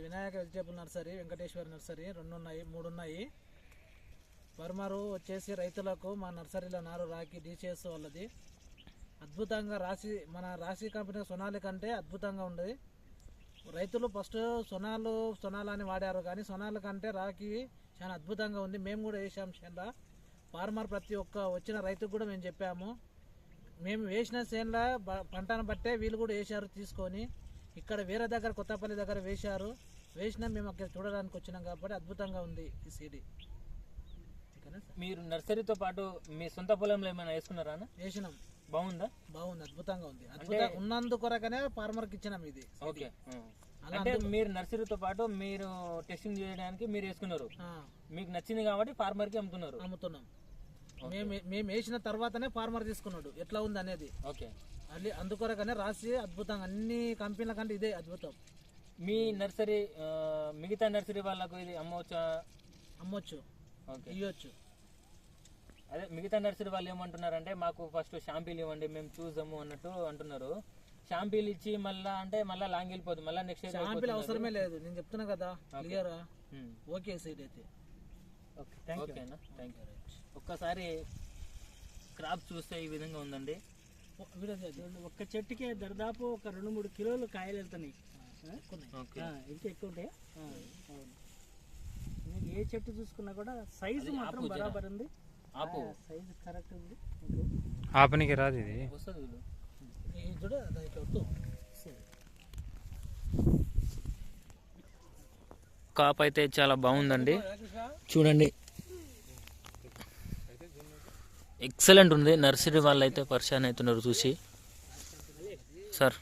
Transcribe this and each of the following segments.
Vinayaka vegetable nursery, Venkateswara nursery 3 ఉన్నాయి. పర్మరు వచ్చేసి రైతులకు మా నర్సరీలో నారు రాకి DCS వాళ్ళది అద్భుతంగా మన రాశి కంపెనీ సొనాలి కంటే అద్భుతంగా ఉంది. రైతులు ఫస్ట్ సొనాలు అని వాడారు, కానీ సొనాలి కంటే రాకి చాలా అద్భుతంగా ఉంది. మేము కూడా వేసాం చేనులో. ఫార్మర్ ప్రతి ఒక్క వచ్చిన రైతుకు కూడా మేము చెప్పాము. మేము వేసిన చేనులో పంటను బట్టే వీళ్ళు కూడా వేశారు తీసుకొని. ఇక్కడ వేరే దగ్గర కొత్తపల్లి దగ్గర వేసినా మేము అక్కడ చూడడానికి వచ్చినాం కాబట్టి అద్భుతంగా ఉంది ఈ సీడీ. మీరు నర్సరీతో పాటు మీ సొంత పొలంలో ఏమైనా వేసుకున్నారా? వేసినాం. బాగుందా? బాగుంది, అద్భుతంగా ఉంది. ఉన్నందుకొరకనే ఫార్మర్కి ఇచ్చినాం ఇది. ఓకే, అంటే మీరు నర్సరీతో పాటు మీరు టెస్టింగ్ చేయడానికి మీరు వేసుకున్నారు, మీకు నచ్చింది కాబట్టి ఫార్మర్కి అమ్ముతున్నాం. మేము వేసిన తర్వాతనే ఫార్మర్ తీసుకున్నాడు ఎట్లా ఉంది అనేది. ఓకే, అందుకొరకనే రాసి అద్భుతంగా అన్ని కంపెనీల కంటే ఇదే అద్భుతం. మీ నర్సరీ మిగతా నర్సరీ వాళ్ళకు ఇది అమ్మొచ్చు, ఇవ్వచ్చు. అదే మిగతా నర్సరీ వాళ్ళు ఏమంటున్నారంటే మాకు ఫస్ట్ షాంపీలు ఇవ్వండి మేము చూసాము అన్నట్టు అంటున్నారు. షాంపీలు ఇచ్చి మళ్ళీ లాంగ్ వెళ్ళిపోతుంది, మళ్ళీ నెక్స్ట్ ఇయర్ షాంపీలు అవసరమే లేదు. నేను చెప్తున్నా కదా క్లియర్. ఓకే సైడ్ అయితే ఓకేనా, థ్యాంక్ యూ. ఒక్కసారి క్రాప్ చూస్తే ఈ విధంగా ఉందండి. ఒక్క చెట్టుకి దాదాపు ఒక 2-3 కిలోలు కాయలు వెళ్తున్నాయి. ఇంకా ఎక్కువ ఉంటాయి. ఏ చెట్టు చూసుకున్నా కూడా సైజు మాత్రం బరాబర్ ఉంది, సైజు కరెక్ట్ ఉంది. ఆపనికి రాదు ఇది వస్తుంది. కాప్ అయితే చాలా బాగుందండి, చూడండి ఎక్సలెంట్ ఉంది. నర్సరీ వాళ్ళు అయితే పరిచయం అవుతున్నారు చూసి. సార్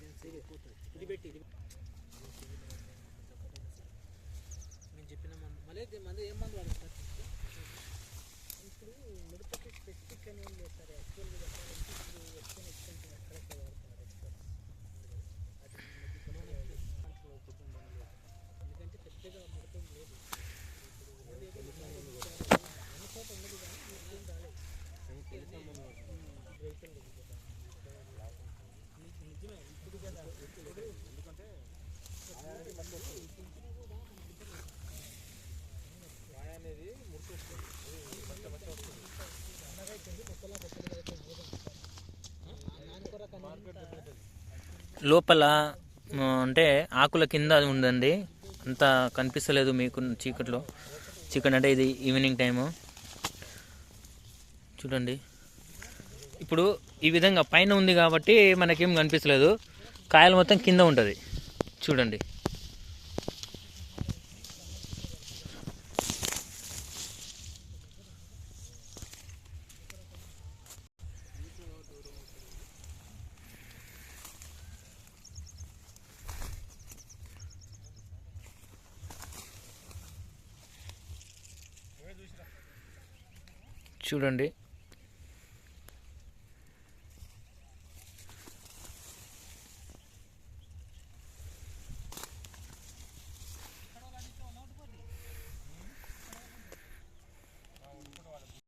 లోపల అంటే ఆకుల కింద అది ఉందండి, అంత కనిపిస్తలేదు మీకు చీకటి అంటే ఇది ఈవినింగ్ టైము. చూడండి ఇప్పుడు ఈ విధంగా పైన ఉంది కాబట్టి మనకేం కనిపిస్తలేదు, కాయలు మొత్తం కింద ఉంటుంది చూడండి. చూడండి